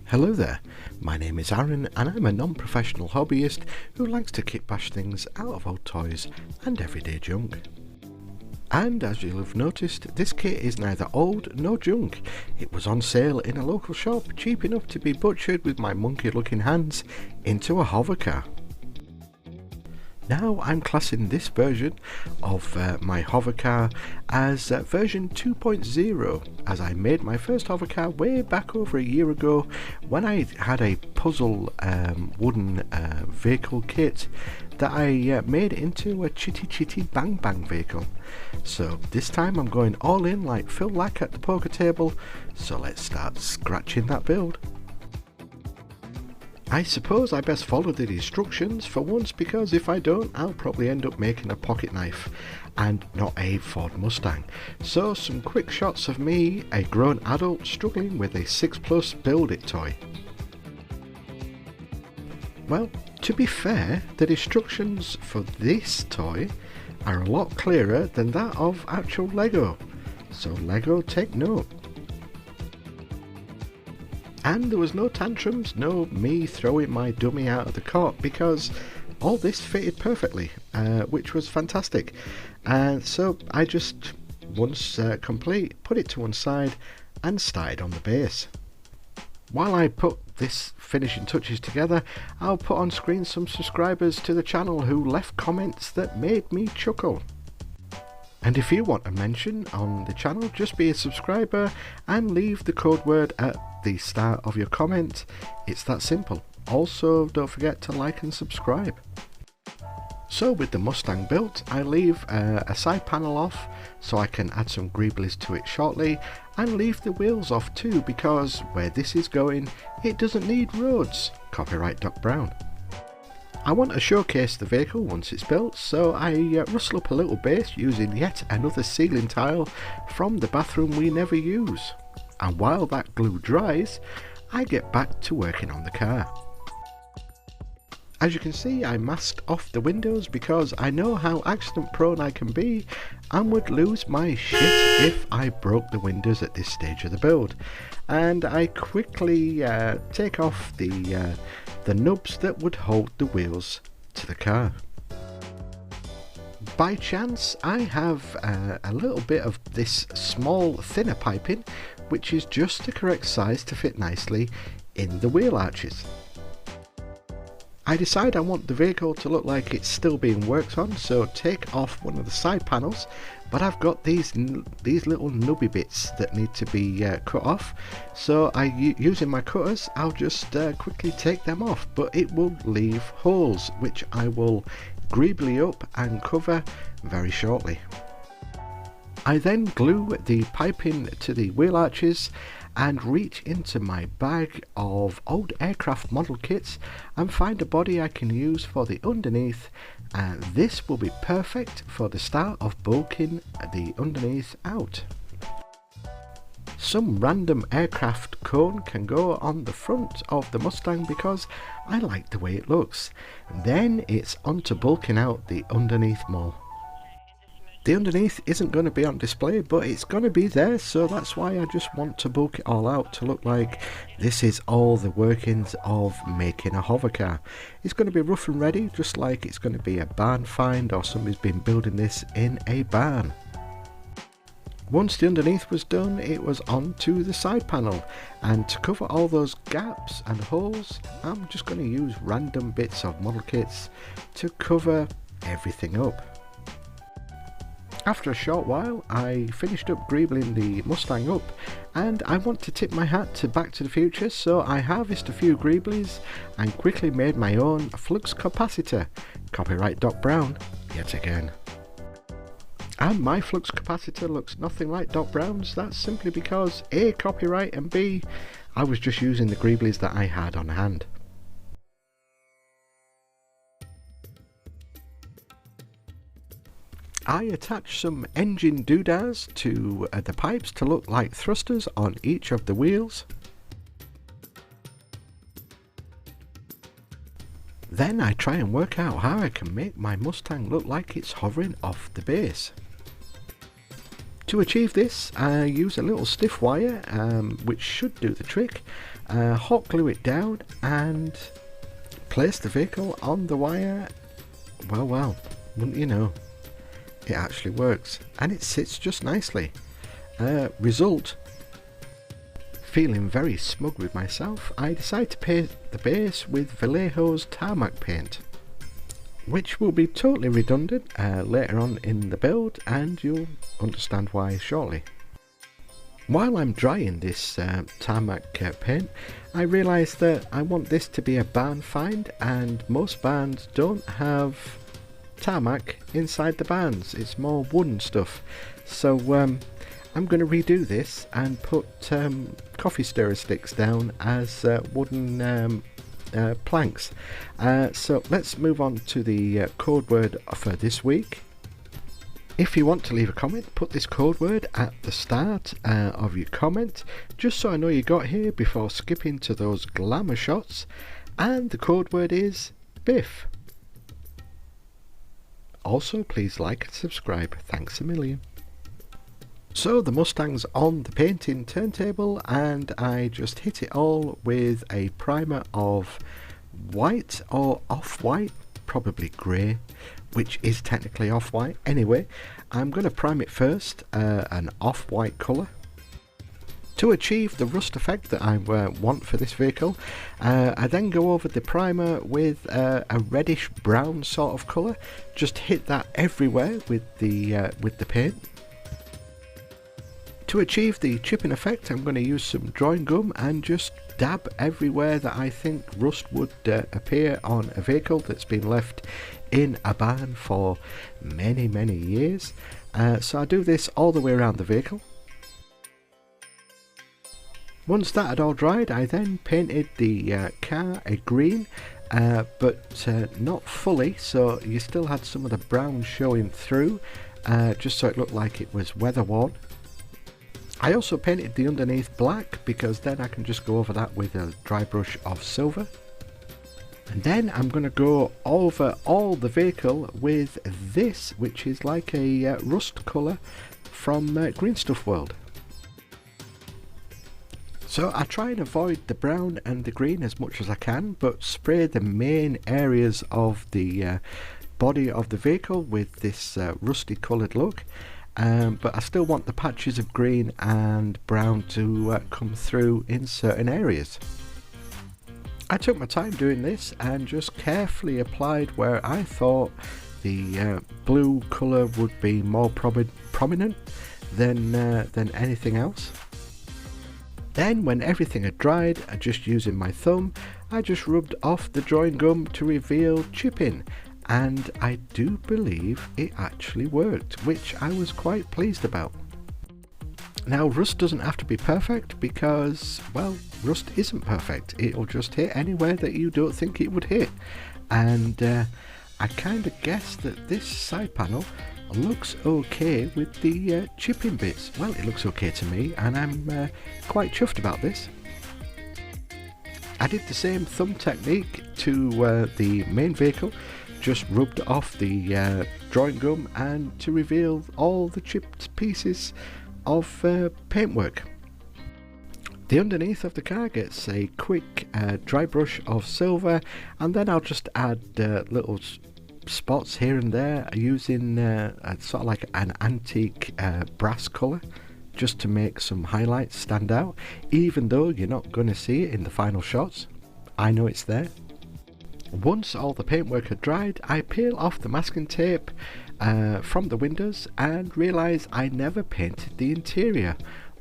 Hello there, my name is Aaron and I'm a non-professional hobbyist who likes to kit bash things out of old toys and everyday junk. And as you'll have noticed, this kit is neither old nor junk. It was on sale in a local shop, cheap enough to be butchered with my monkey looking hands into a hover car. Now I'm classing this version of my hover car as version 2.0, as I made my first hover car way back over a year ago when I had a puzzle wooden vehicle kit that I made into a chitty chitty bang bang vehicle. So this time I'm going all in like Phil Lack at the poker table, so let's start scratching that build. I suppose I best follow the instructions for once, because if I don't I'll probably end up making a pocket knife and not a Ford Mustang. So some quick shots of me, a grown adult struggling with a 6+ Build It toy. Well, to be fair, the instructions for this toy are a lot clearer than that of actual Lego, so Lego take note. And there was no tantrums, no me throwing my dummy out of the cart, because all this fitted perfectly, which was fantastic. And so I just, once complete, put it to one side and started on the base. While I put this finishing touches together, I'll put on screen some subscribers to the channel who left comments that made me chuckle. And if you want a mention on the channel, just be a subscriber and leave the code word at the start of your comment. It's that simple. Also, don't forget to like and subscribe. So with the Mustang built, I leave a side panel off so I can add some greeblies to it shortly, and leave the wheels off too, because where this is going, it doesn't need roads. Copyright Doc Brown. I want to showcase the vehicle once it's built, so I rustle up a little base using yet another ceiling tile from the bathroom we never use. And while that glue dries, I get back to working on the car. As you can see, I masked off the windows because I know how accident prone I can be and would lose my shit if I broke the windows at this stage of the build. And I quickly take off the nubs that would hold the wheels to the car. By chance, I have a little bit of this small thinner piping, which is just the correct size to fit nicely in the wheel arches. I decide I want the vehicle to look like it's still being worked on, so take off one of the side panels, but I've got these little nubby bits that need to be cut off, so using my cutters I'll just quickly take them off, but it will leave holes which I will greebly up and cover very shortly. I then glue the piping to the wheel arches and reach into my bag of old aircraft model kits and find a body I can use for the underneath, and this will be perfect for the start of bulking the underneath out. Some random aircraft cone can go on the front of the Mustang because I like the way it looks. Then it's on to bulking out the underneath more. The underneath isn't going to be on display, but it's going to be there, so that's why I just want to bulk it all out to look like this is all the workings of making a hover car. It's going to be rough and ready, just like it's going to be a barn find or somebody's been building this in a barn. Once the underneath was done, it was on to the side panel, and to cover all those gaps and holes, I'm just going to use random bits of model kits to cover everything up. After a short while, I finished up greebling the Mustang up, and I want to tip my hat to Back to the Future, so I harvested a few greeblies and quickly made my own flux capacitor. Copyright Doc Brown, yet again. And my flux capacitor looks nothing like Doc Brown's. That's simply because A, copyright, and B, I was just using the greeblies that I had on hand. I attach some engine doodahs to the pipes to look like thrusters on each of the wheels. Then I try and work out how I can make my Mustang look like it's hovering off the base. To achieve this, I use a little stiff wire, which should do the trick, hot glue it down and place the vehicle on the wire. Well, wouldn't you know, it actually works and it sits just nicely. Result, feeling very smug with myself, I decide to paint the base with Vallejo's tarmac paint, which will be totally redundant later on in the build, and you'll understand why shortly. While I'm drying this tarmac paint, I realise that I want this to be a barn find, and most barns don't have tarmac inside the barns, it's more wooden stuff. So I'm going to redo this and put coffee stirrer sticks down as wooden planks. So let's move on to the code word for this week. If you want to leave a comment, put this code word at the start of your comment, just so I know you got here before skipping to those glamour shots. And the code word is Biff. Also, please like and subscribe. Thanks a million. So the Mustang's on the painting turntable, and I just hit it all with a primer of white or off-white, probably grey, which is technically off-white. Anyway, I'm going to prime it first, an off-white colour. To achieve the rust effect that I want for this vehicle, I then go over the primer with a reddish brown sort of colour. Just hit that everywhere with the paint. To achieve the chipping effect, I'm going to use some drawing gum and just dab everywhere that I think rust would appear on a vehicle that's been left in a barn for many years. So I do this all the way around the vehicle. Once that had all dried, I then painted the car a green, but not fully, so you still had some of the brown showing through, just so it looked like it was weather worn. I also painted the underneath black, because then I can just go over that with a dry brush of silver. And then I'm going to go over all the vehicle with this, which is like a rust colour from Green Stuff World. So I try and avoid the brown and the green as much as I can, but spray the main areas of the body of the vehicle with this rusty coloured look. But I still want the patches of green and brown to come through in certain areas. I took my time doing this and just carefully applied where I thought the blue colour would be more prominent than anything else. Then when everything had dried, just using my thumb, I just rubbed off the drawing gum to reveal chipping. And I do believe it actually worked, which I was quite pleased about. Now, rust doesn't have to be perfect because, well, rust isn't perfect. It'll just hit anywhere that you don't think it would hit. And I kind of guessed that this side panel looks okay with the chipping bits. Well, it looks okay to me, and I'm quite chuffed about this. I did the same thumb technique to the main vehicle. Just rubbed off the drawing gum and to reveal all the chipped pieces of paintwork. The underneath of the car gets a quick dry brush of silver, and then I'll just add little spots here and there using sort of like an antique brass colour, just to make some highlights stand out, even though you're not going to see it in the final shots. I know it's there. Once all the paintwork had dried, I peel off the masking tape from the windows and realise I never painted the interior.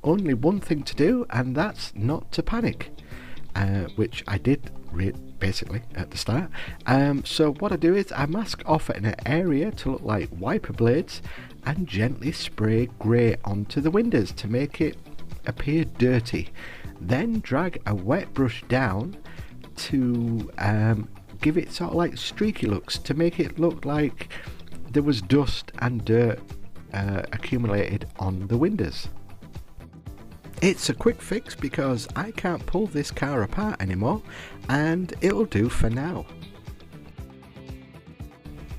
Only one thing to do, and that's not to panic, which I did basically at the start. So what I do is I mask off an area to look like wiper blades and gently spray grey onto the windows to make it appear dirty. Then drag a wet brush down to give it sort of like streaky looks, to make it look like there was dust and dirt accumulated on the windows. It's a quick fix because I can't pull this car apart anymore, and it'll do for now.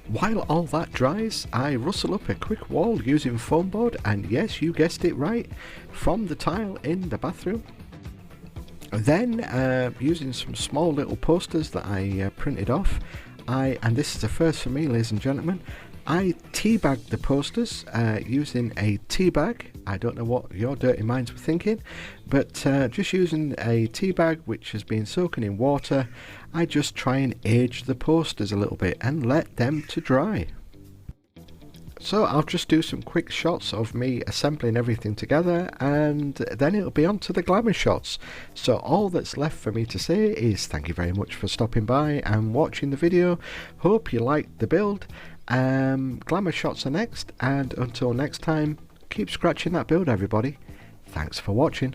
While all that dries, I rustle up a quick wall using foam board, and yes, you guessed it right, from the tile in the bathroom. Then, using some small little posters that I printed off, and this is a first for me, ladies and gentlemen, I teabagged the posters using a tea bag. I don't know what your dirty minds were thinking, but just using a tea bag which has been soaking in water, I just try and age the posters a little bit and let them to dry. So I'll just do some quick shots of me assembling everything together, and then it'll be on to the glamour shots. So all that's left for me to say is thank you very much for stopping by and watching the video. Hope you liked the build. Glamour shots are next, and until next time, keep scratching that build, everybody. Thanks for watching.